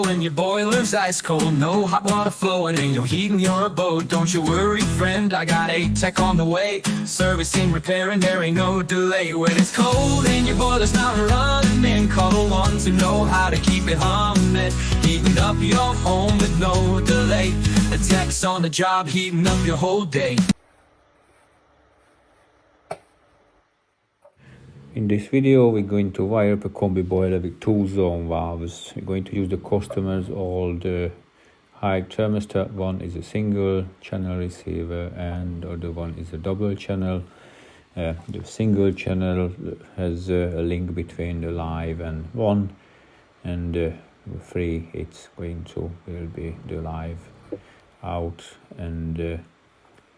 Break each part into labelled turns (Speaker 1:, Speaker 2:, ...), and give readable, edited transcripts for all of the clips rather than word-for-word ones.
Speaker 1: and your boiler's ice cold. No hot water flowing and you're heating your abode. Don't you worry, friend, I got a tech on the way. Servicing, repairing, there ain't no delay. When it's cold and your boiler's not running, call the ones who know how to keep it humming. Heating up your home with no delay. The tech's on the job, heating up your whole day.
Speaker 2: In this video we're going to wire up a combi boiler with 2 zone valves. We're going to use the customer's old high thermostat. One is a single channel receiver and the other one is a double channel. The single channel has a link between the live and 1, and 3 it's going to will be the live out, and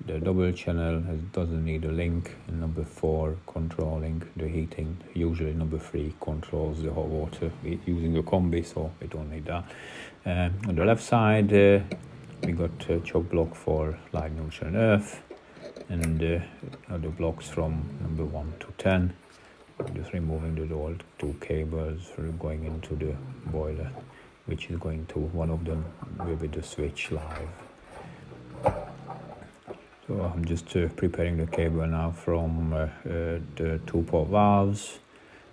Speaker 2: the double channel doesn't need a link, and number 4 controlling the heating. Usually number 3 controls the hot water using a combi, so we don't need that. On the left side we got a choke block for live, neutral and earth, and other blocks from number 1 to 10. Just removing the old 2 cables for going into the boiler, which is going to, one of them will be the switch live. So I'm just preparing the cable now from the 2-port valves.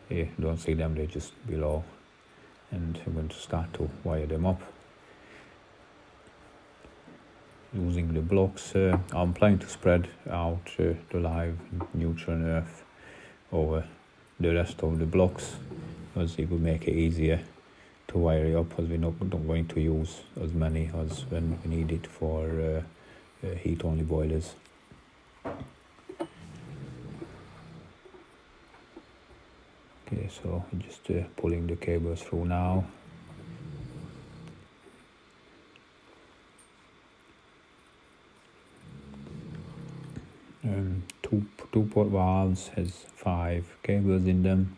Speaker 2: You don't see them, they're just below, and I'm going to start to wire them up. Using the blocks, I'm planning to spread out the live, neutral and earth over the rest of the blocks, because it will make it easier to wire it up, as we're not going to use as many as when we need it for heat only boilers. Okay, so just pulling the cables through now. Two-port valves has 5 cables in them.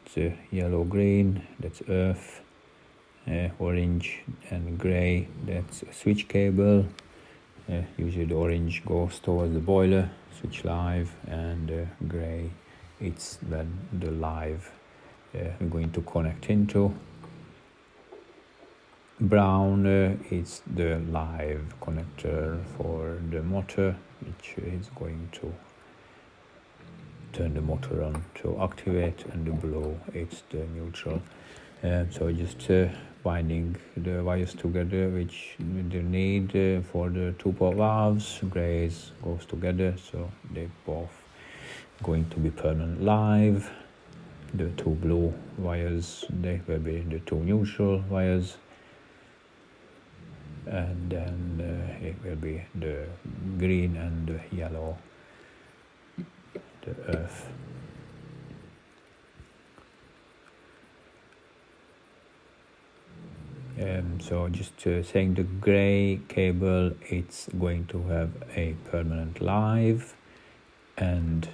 Speaker 2: It's yellow green, that's earth, orange and grey, that's a switch cable. Usually the orange goes towards the boiler, switch live, and grey it's then the live we're going to connect into. Brown is the live connector for the motor, which is going to turn the motor on to activate, and the blue it's the neutral. So just binding the wires together, which they need for the 2-port valves. Grays goes together, so they both going to be permanent live. The 2 blue wires, they will be the 2 neutral wires, and then it will be the green and the yellow, the earth. So just saying, the grey cable it's going to have a permanent live, and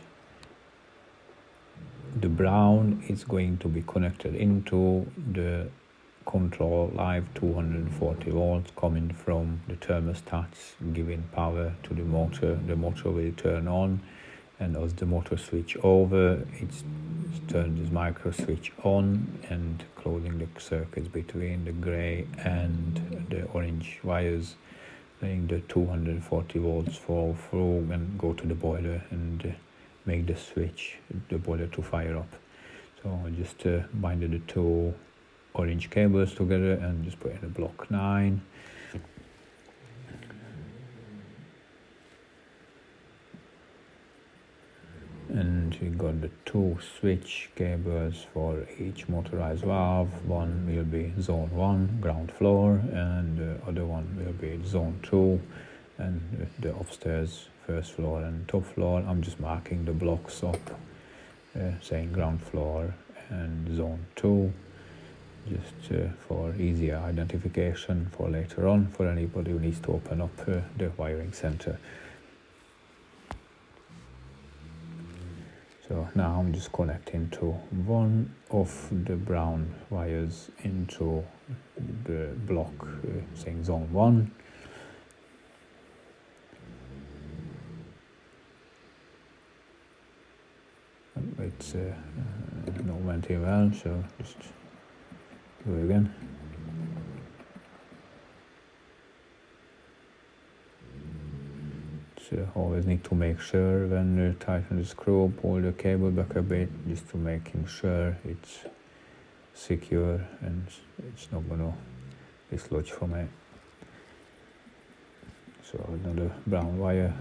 Speaker 2: the brown is going to be connected into the control live 240 volts coming from the thermostats, giving power to the motor. The motor will turn on, and as the motor switch over, it's turned this micro switch on and closing the circuits between the grey and the orange wires, letting the 240 volts fall through and go to the boiler and make the switch, the boiler to fire up. So I just binded the 2 orange cables together and just put in a block 9. And we got the 2 switch cables for each motorized valve. One will be zone 1, ground floor, and the other one will be zone 2, and the upstairs, first floor and top floor. I'm just marking the blocks up, saying ground floor and zone 2, just for easier identification for later on for anybody who needs to open up the wiring center. So now I'm just connecting to one of the brown wires into the block, saying zone 1. It's not went here well, so just Do it again. So always need to make sure when you tighten the screw, pull the cable back a bit, just to making sure it's secure and it's not gonna dislodge from it. So another brown wire,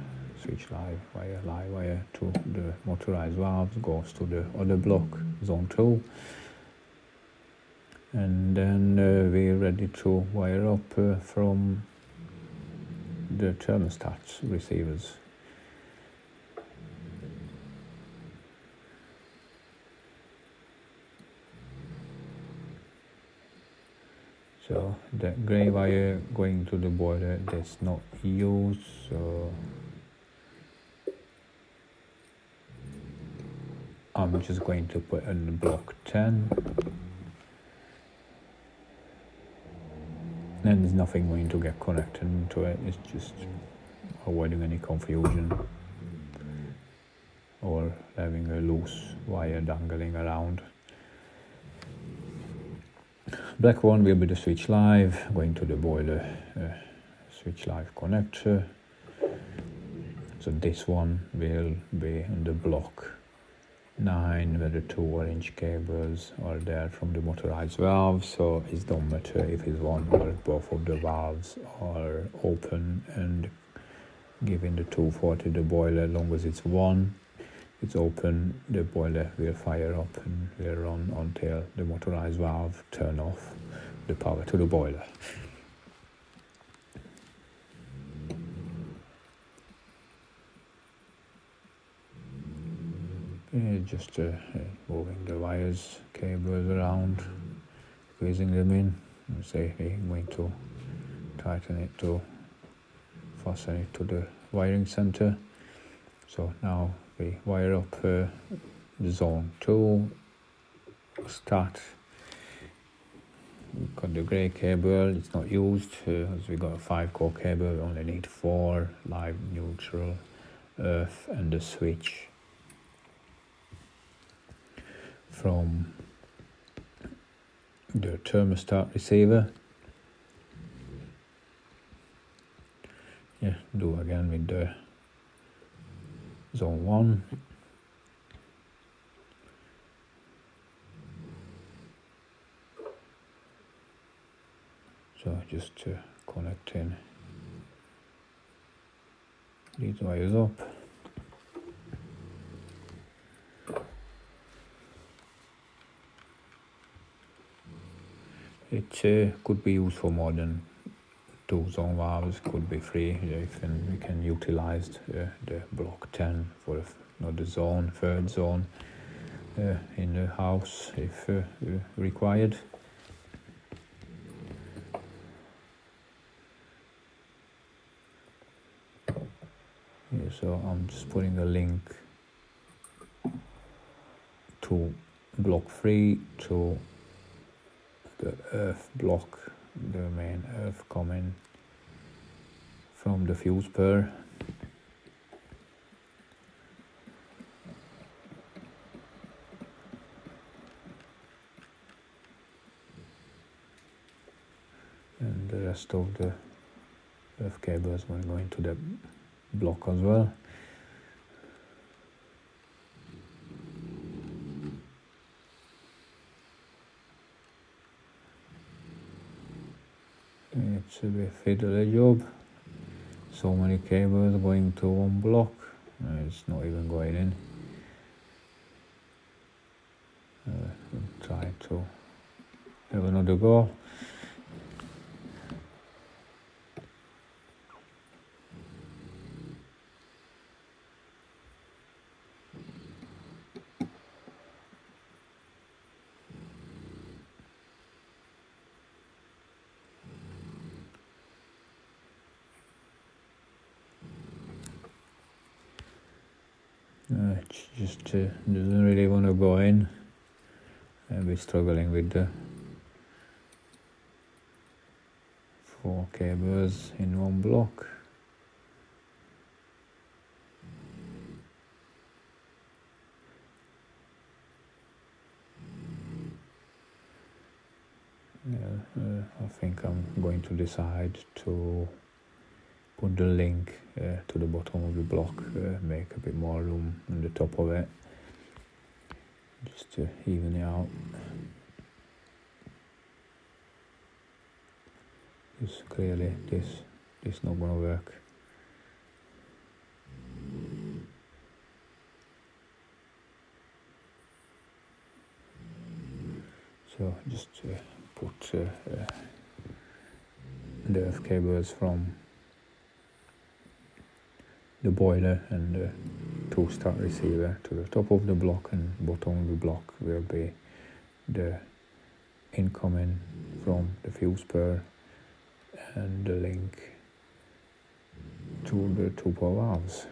Speaker 2: switch live wire to the motorized valves, goes to the other block, zone 2. And then we're ready to wire up from the thermostats receivers. So the grey wire going to the boiler, that's not used, so I'm just going to put in the block 10. And there's nothing going to get connected into it, it's just avoiding any confusion or having a loose wire dangling around. Black one will be the switch live, going to the boiler, switch live connector. So this one will be in the block 9 where the 2 orange cables are there from the motorized valve, so it don't matter if it's one or both of the valves are open and giving the 240 the boiler, as long as it's one, it's open, the boiler will fire up and will run until the motorized valve turn off the power to the boiler. Just moving the wires, cables around, squeezing them in. Say I'm going to tighten it to fasten it to the wiring center. So now we wire up the zone 2 start. We've got the grey cable, it's not used as we got a 5-core cable, we only need 4, live, neutral, earth and the switch from the thermostat receiver. Do again with the zone 1. So just connecting these wires up. It could be used for more than 2 zone valves, could be 3. We can utilize the block 10 for another zone, 3rd zone in the house if required. So I'm just putting a link to block 3 to the earth block, the main earth coming from the fuse pair. And the rest of the earth cables will go into the block as well. It's a bit fiddly job. So many cables going to one block. It's not even going in. Try to have another go. It just doesn't really want to go in. I'll be struggling with the 4 cables in one block. I think I'm going to decide to put the link to the bottom of the block, make a bit more room on the top of it, just to even it out. Because clearly this not gonna work. So just put the earth cables from the boiler and the two-start receiver to the top of the block, and bottom of the block will be the incoming from the fuse pair and the link to the two power valves.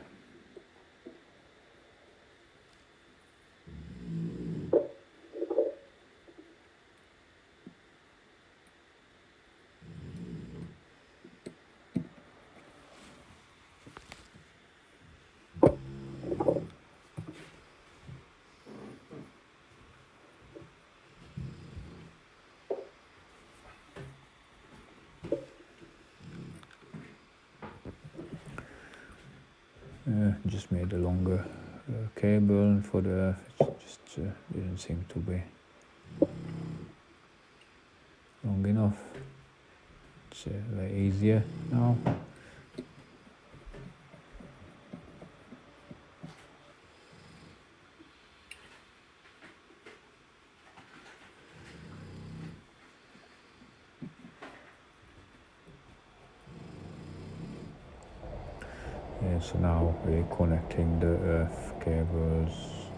Speaker 2: Just made a longer cable for the earth. It just didn't seem to be long enough. It's way easier now. So now we're connecting the earth cables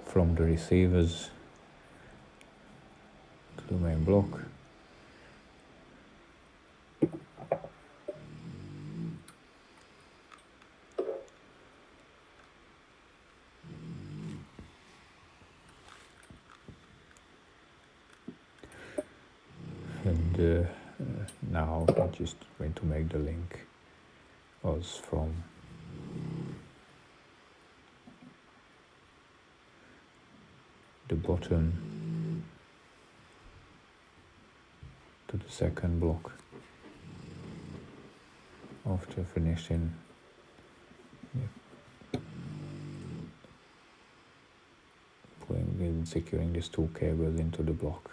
Speaker 2: from the receivers to the main block. And now I'm just going to make the link as from the bottom to the second block. After finishing putting and securing these two cables into the block.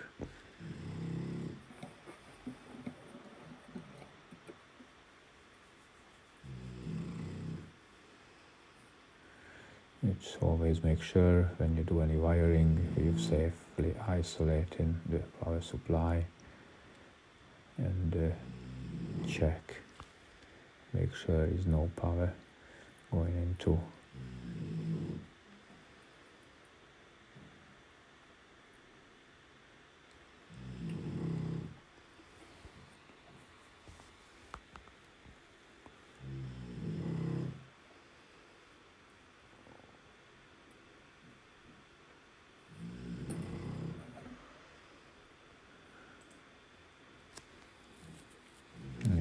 Speaker 2: It's always make sure when you do any wiring you're safely isolating the power supply, and check, make sure there is no power going into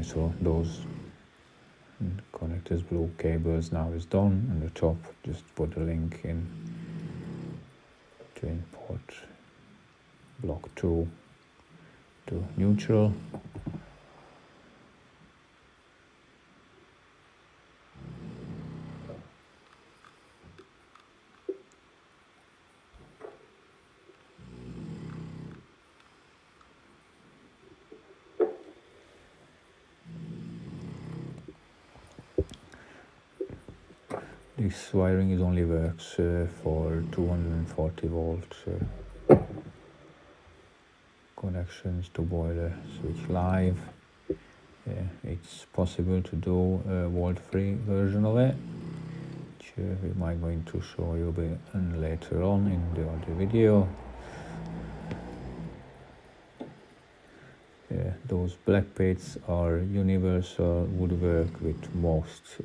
Speaker 2: so those connectors, blue cables now is done. On the top just put a link in to import block 2 to neutral. This wiring is only works for 240 volt connections to boiler switch live. It's possible to do a volt-free version of it, which we might going to show you a bit later on in the other video. Those black plates are universal, would work with most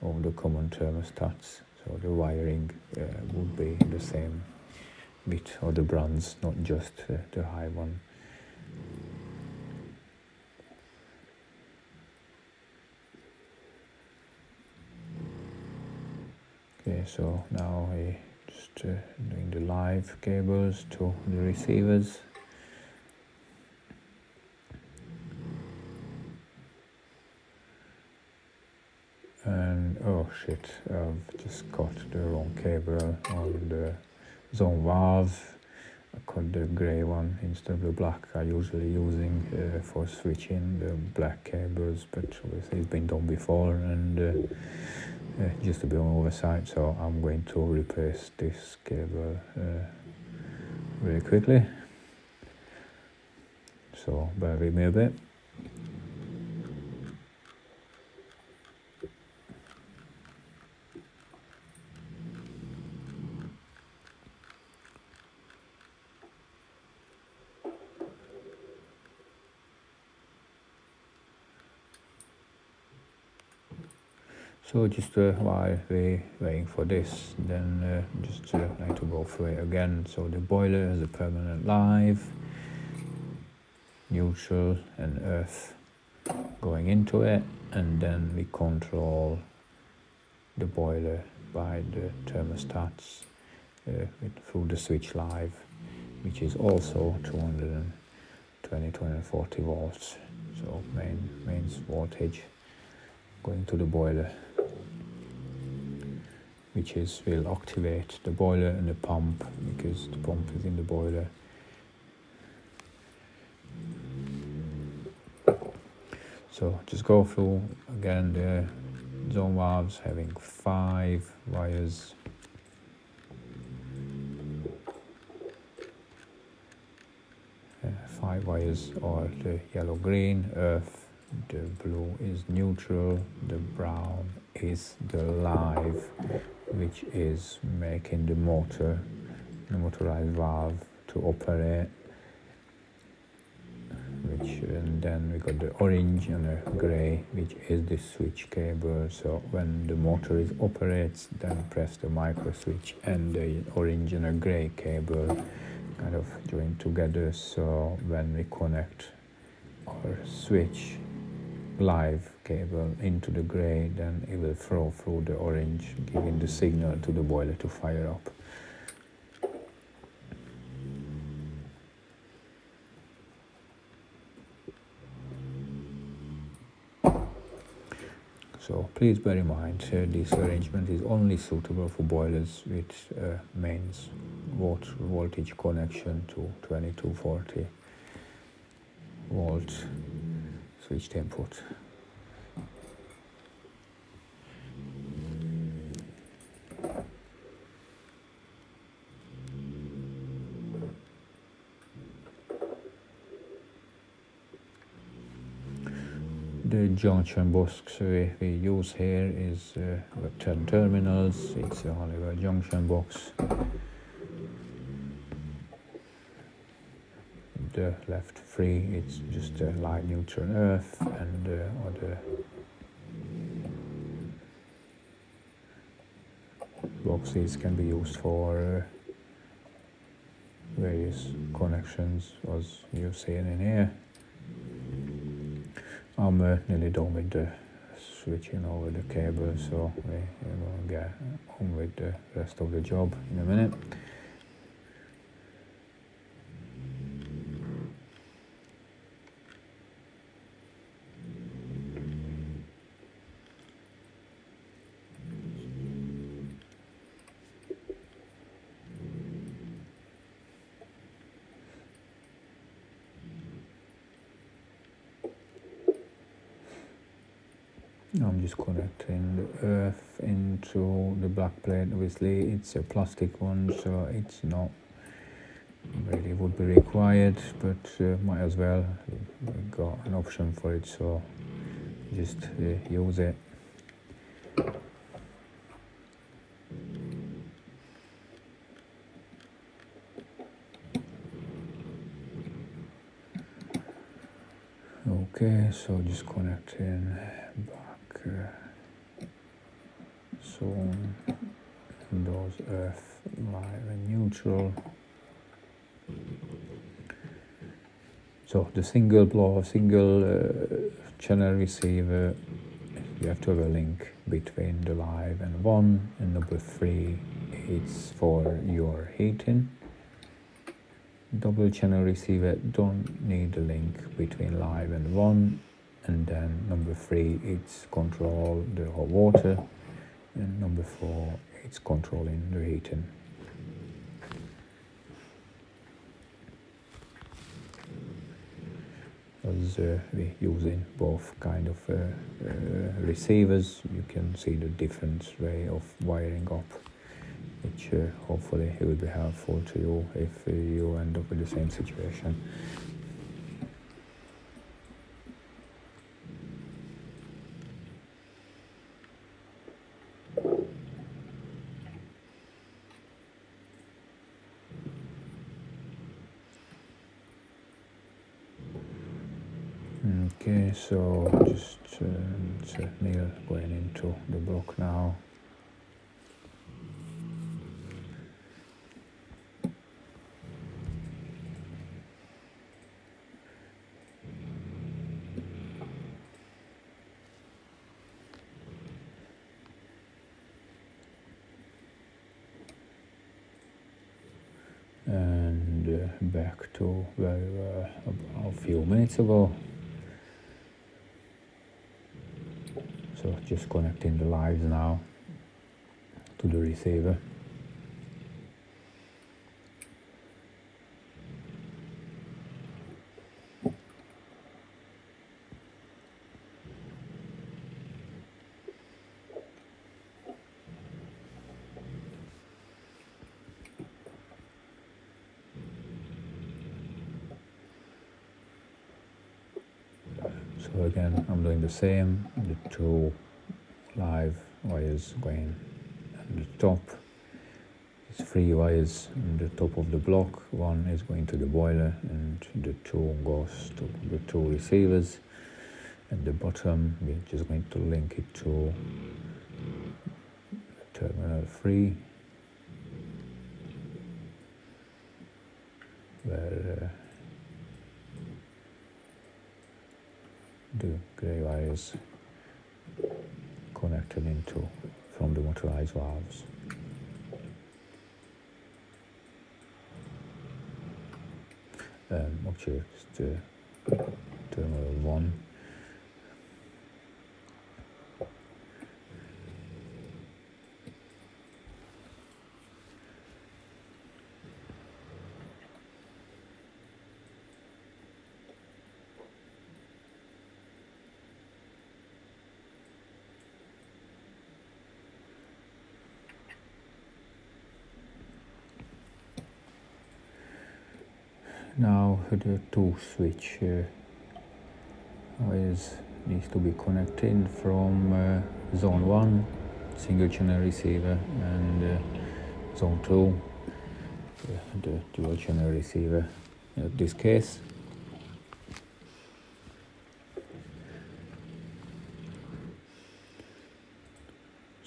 Speaker 2: of the common thermostats, so the wiring would be the same with other brands, not just the high one. Okay, so now I just doing the live cables to the receivers. oh shit, I've just got the wrong cable on the zone valve. I cut the grey one instead of the black I usually using for switching the black cables, but obviously it's been done before and just a bit on oversight, so I'm going to replace this cable really quickly, so bear with me a bit. So just while we waiting for this, then just like to go through it again. So the boiler has a permanent live, neutral and earth going into it, and then we control the boiler by the thermostats through the switch live, which is also 240 volts, so mains voltage going to the boiler, which will activate the boiler and the pump, because the pump is in the boiler. So just go through again the zone valves, having 5 wires. Five wires are the yellow green, earth, the blue is neutral, the brown is the live, which is making the motorized valve to operate, and then we got the orange and the grey, which is the switch cable. So when the motor operates, then press the micro switch, and the orange and the grey cable kind of join together, so when we connect our switch live cable into the grey, then it will flow through the orange, giving the signal to the boiler to fire up. So please bear in mind, this arrangement is only suitable for boilers with mains voltage connection to 2240 volt switched input. The junction box we use here is 10 terminals. It's only a junction box. The left 3, it's just a light, neutral, and earth, and the other boxes can be used for various connections, as you're seeing in here. I'm nearly done with the switching over the cable, so we're going to get on with the rest of the job in a minute. I'm just connecting the earth into the black plate. Obviously it's a plastic one, so it's not really would be required, but might as well. We've got an option for it, so just use it. Okay, so just connecting back zone, those earth, live and neutral. So the single channel receiver, you have to have a link between the live and 1, and number 3, it's for your heating. Double channel receiver don't need a link between live and 1, and then number 3, it's control the hot water, and number 4, it's controlling the heating. As we're using both kind of receivers, you can see the different way of wiring up, which hopefully it will be helpful to you if you end up with the same situation. Okay, so just it's a nail going into the block now. And back to where we were a few minutes ago. So just connecting the lines now to the receiver. So again, I'm doing the same, the 2 live wires going at the top. It's 3 wires on the top of the block, 1 is going to the boiler and the 2 goes to the 2 receivers. At the bottom, we're just going to link it to terminal 3, where the grey wires connected into from the motorized valves. Actually, it's the terminal 1. Now the 2 switch wires needs to be connected from zone 1, single channel receiver, and zone 2, the dual channel receiver in this case.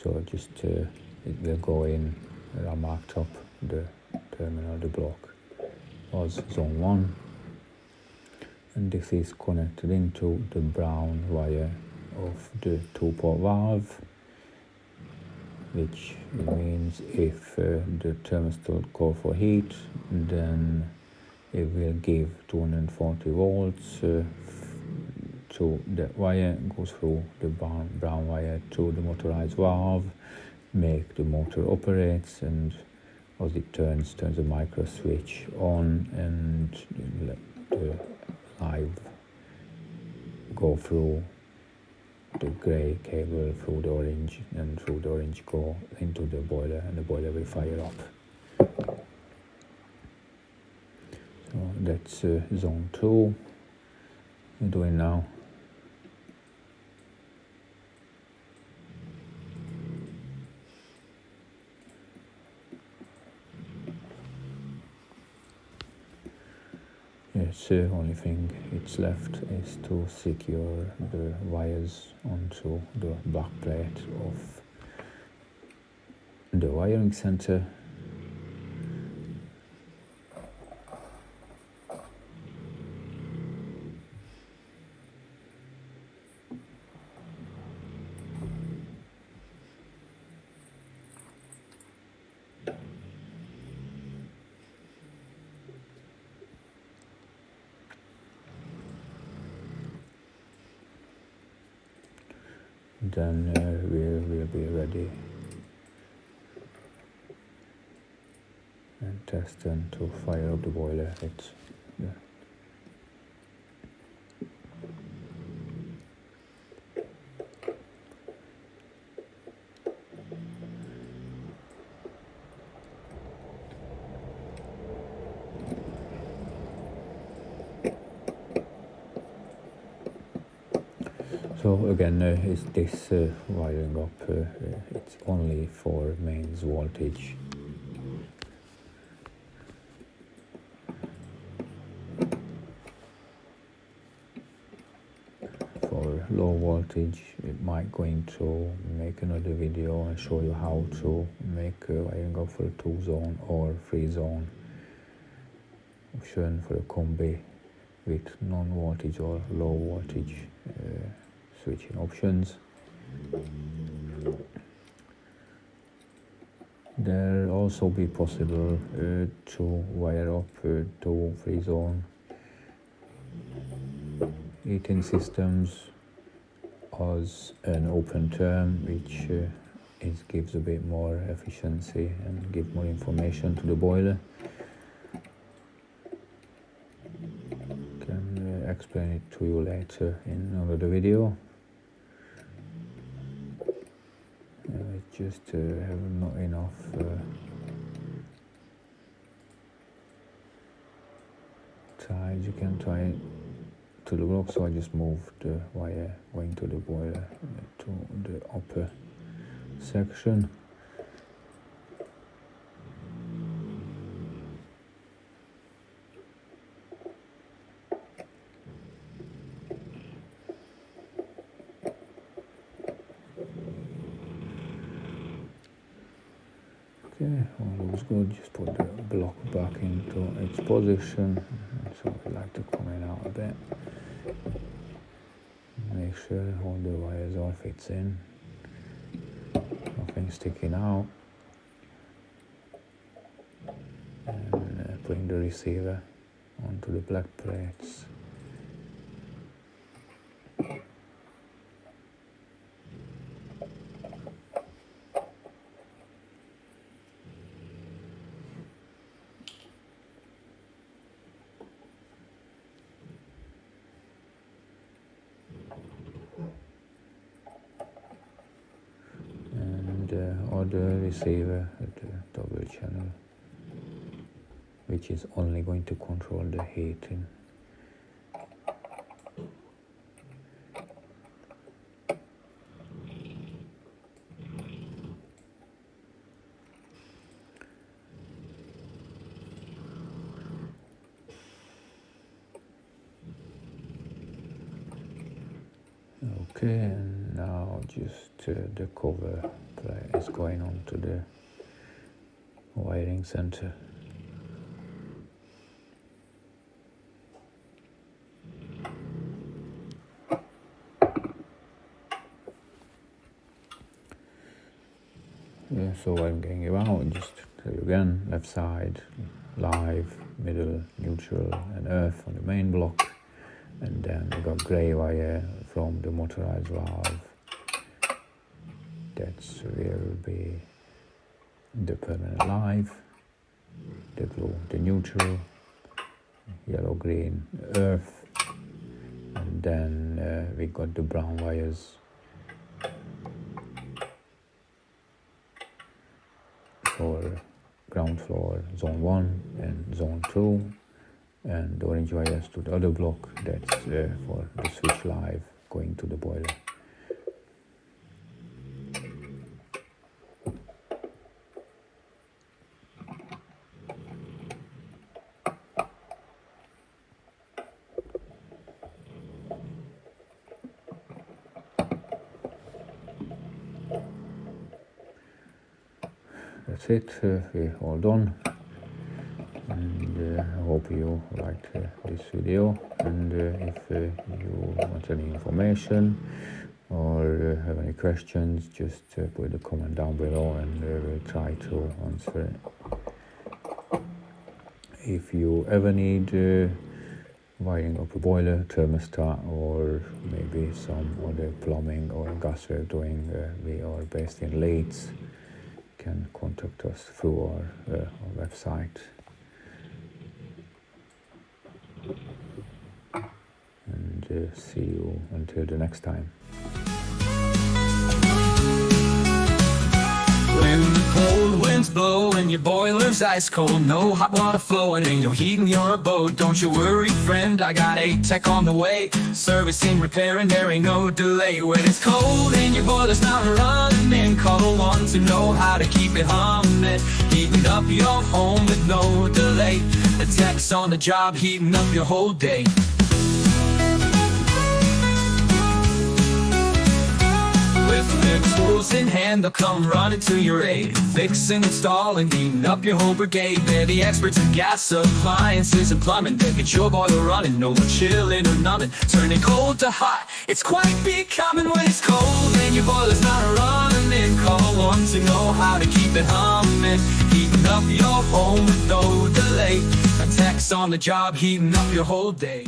Speaker 2: So just it will go in where I marked up the terminal, the block was zone 1, and this is connected into the brown wire of the 2-port valve, which means if the thermostat calls for heat, then it will give 240 volts to that wire, goes through the brown wire to the motorized valve, make the motor operates, and as it turns the micro switch on, and let the live go through the grey cable through the orange, and through the orange go into the boiler, and the boiler will fire up. So that's zone 2 we're doing now. Yes, the only thing it's left is to secure the wires onto the back plate of the wiring center. Then we will be ready test and to fire up the boiler. It's yeah. So again, is this wiring up? It's only for mains voltage. For low voltage, it might going to make another video and show you how to make wiring up for a 2-zone or 3-zone option for a combi with non-voltage or low voltage switching options. There also be possible to wire up to 3-zone heating systems as an open term, which gives a bit more efficiency and give more information to the boiler. Can explain it to you later in another video. Just have not enough ties. You can tie it to the block, so I just moved the wire going to the boiler to the upper section. Okay, all looks good. Just put the block back into its position. So I like to come in out a bit. Make sure all the wires all fits in. Nothing sticking out. And putting the receiver onto the black plates. Other receiver at the double channel, which is only going to control the heating. Okay, and now just the cover plate is going on to the wiring center. Yeah, so I'm getting you out, just tell you again, left side, live, middle, neutral and earth on the main block. And then we got grey wire from the motorized valve. That's where will be the permanent live, the blue, the neutral, yellow, green, earth, and then we got the brown wires for ground floor, zone 1 and zone 2. And the orange wires to the other block, that's for the switch live going to the boiler. That's it, we're all done. And I hope you liked this video, and if you want any information or have any questions, just put a comment down below and we'll try to answer it. If you ever need wiring up a boiler, thermostat, or maybe some other plumbing or gas work doing, we are based in Leeds. You can contact us through our website. and see you until the next time.
Speaker 1: When the cold winds blow and your boiler's ice cold, no hot water flowing and you're heating your abode, don't you worry, friend, I got a tech on the way. Servicing, repairing, there ain't no delay. When it's cold and your boiler's not running, call the ones who know how to keep it humming, heating up your home with no delay. The tech's on the job, heating up your whole day. With their tools in hand, they'll come running to your aid, fixing, installing, heating up your whole brigade. They're the experts in gas appliances and plumbing. They get your boiler running, no chilling or numbing, turning cold to hot. It's quite becoming when it's cold and your boiler's not running. Call ones who know how to keep it humming, heating up your home with no delay. A tech's on the job, heating up your whole day.